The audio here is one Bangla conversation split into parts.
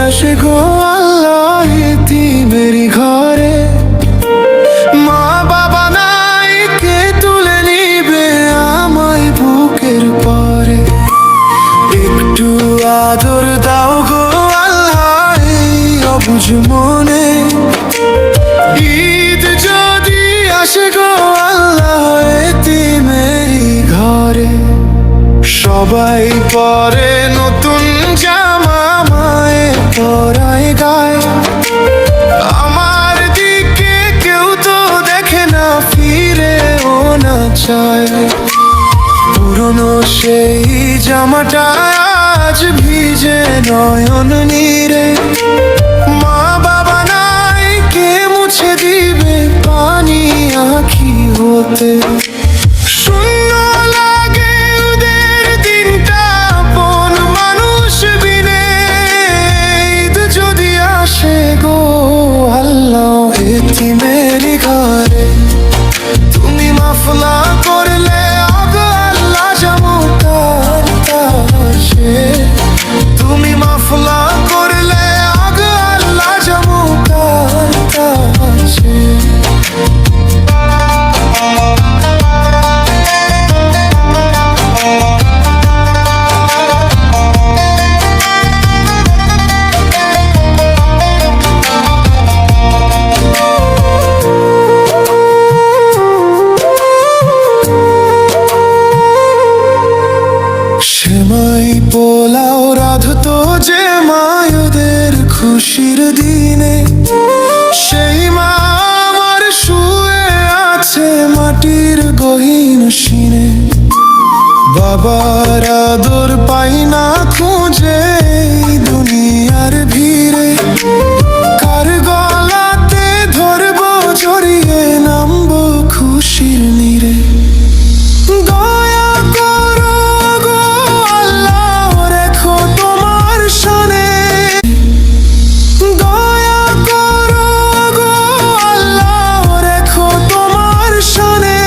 আসে গো আল্লাহ এতিমেরি ঘরে। মা বাবা নাই, কে তুলে নিবে আমায় বুকের পরে। একটু আদর দাও গো আল্লাহ এই অবুঝ মনে। ঈদ যদি আসে গো আল্লাহ এতিমেরি ঘরে। সবাই পরে নতুন জামা, মায়ে পরায় গায়। আমার দিকে কেউ তো দেখে না, ফিরেও না চায়। পুরনো সেই জামাটা আজ ভিজে নয়ন নীরে। মা বাবা নাই, কে মুছে দিবে পানি আঁখি হতে। শূন্য লাগে ওদের দিনটা আপন মানুষ বিনে। ঈদ যদি আসে গো আল্লাহ এতিমেরি ঘরে। তুমি মাফলা করলে আগো আল্লাহ জামতার তাসে। তুমি মাফলা করলে আগো আল্লাহ জামতার তাসে। সেমাই পোলাও রাঁধতো যে মায়েদের খুশির দিনে। সেই মা আমার শুয়ে আছে মাটির গহীন সিনে। বাবার আদর পাই না খুঁজে এই দুনিয়ার ভিড়ে। কার গলাতে ধরবো জড়িয়ে, নামবো খুশির নীরে। দয়া করো গো আল্লাহ রেখো তোমার শানে। দয়া করো গো আল্লাহ রেখো তোমার শানে।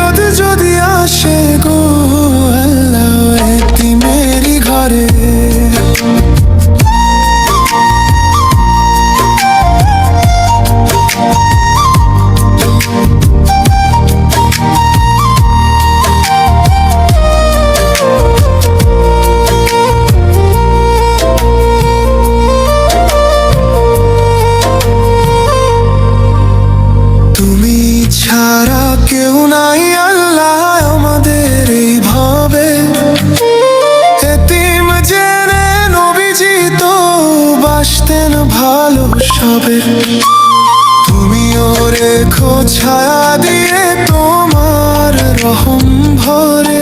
ঈদ যদি আসে গো আল্লাহ এতিমেরি ঘরে। তুমি ছাড়া কেউ নাই আল্লাহ আমাদের এইভাবে। এতিম জেনে নবীজি তো বাসতেন ভালো সবে। তুমিও রেখো ছায়া দিয়ে তোমার রহম ভরে।